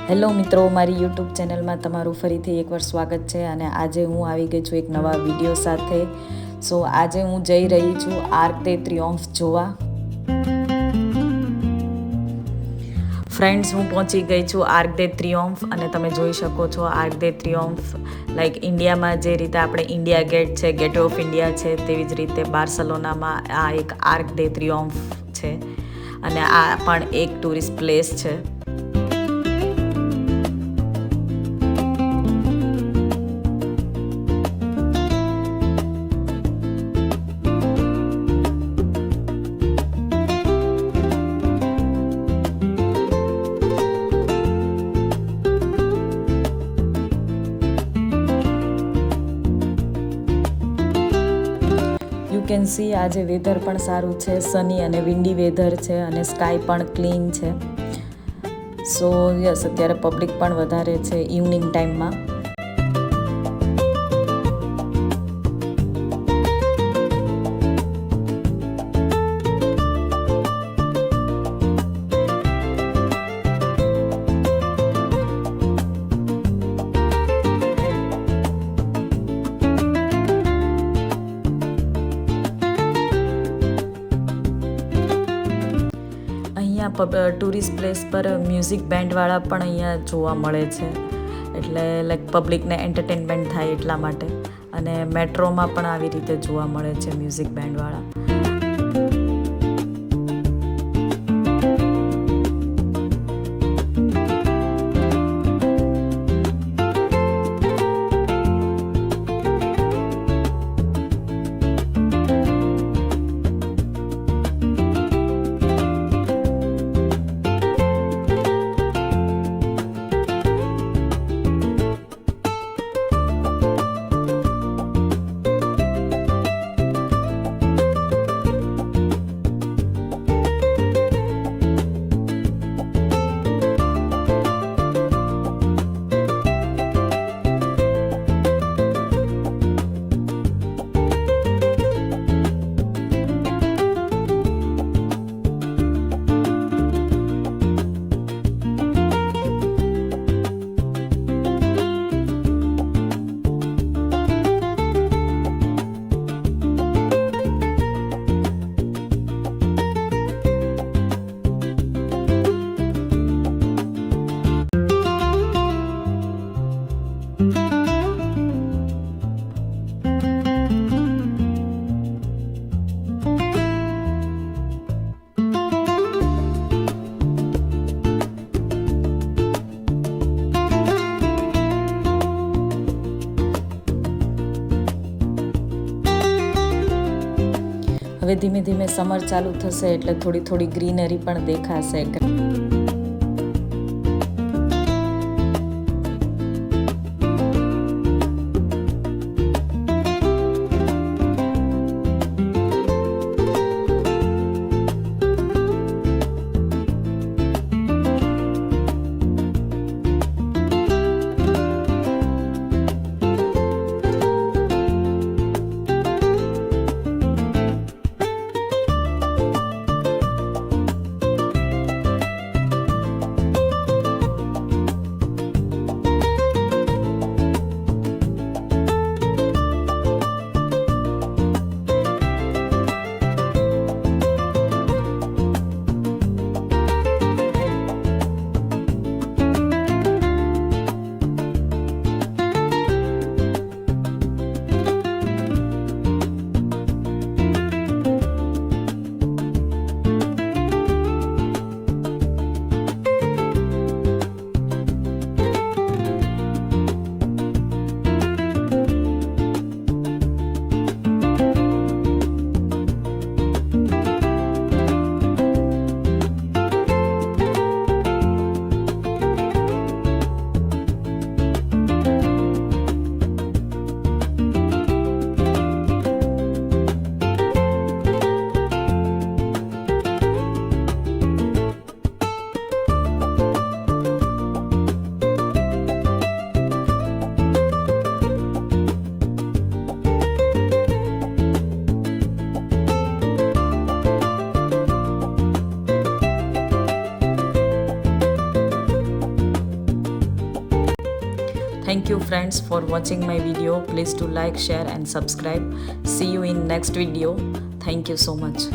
Hello મિત્રો, મારી YouTube ચેનલમાં તમારું ફરીથી એકવાર સ્વાગત છે અને આજે હું આવી ગઈ છું એક નવા વિડીયો સાથે. સો આજે હું જઈ રહી છું આર્ક દે ટ્રિયોમ્ફ જોવા. ફ્રેન્ડ્સ, હું પહોંચી ગઈ છું આર્ક દે ટ્રિયોમ્ફ અને તમે જોઈ શકો છો આર્ક દે ટ્રિયોમ્ફ લાઈક ઇન્ડિયામાં જે રીતે આપણે ઇન્ડિયા ગેટ છે, ગેટ ઓફ ઇન્ડિયા છે, તેવી જ રીતે બાર્સેલોનામાં આ એક આર્ક દે ટ્રિયોમ્ફ છે અને આ પણ એક ટુરિસ્ટ પ્લેસ છે. યુ કેન સી આજે વેધર પણ સારું છે, સની અને વિન્ડી વેધર છે અને સ્કાય પણ ક્લીન છે. સો યસ, અત્યારે પબ્લિક પણ વધારે છે ઇવનિંગ ટાઈમમાં. ટુરિસ્ટ પ્લેસ પર મ્યુઝિક બેન્ડવાળા પણ અહીંયા જોવા મળે છે, એટલે લાઈક પબ્લિકને એન્ટરટેનમેન્ટ થાય એટલા માટે. અને મેટ્રોમાં પણ આવી રીતે જોવા મળે છે મ્યુઝિક બેન્ડવાળા. હવે ધીમે ધીમે સમર ચાલુ થશે એટલે થોડી થોડી ગ્રીનરી પણ દેખાશે. Thank you friends for watching my video. Please do like, share and subscribe. See you in next video. Thank you so much.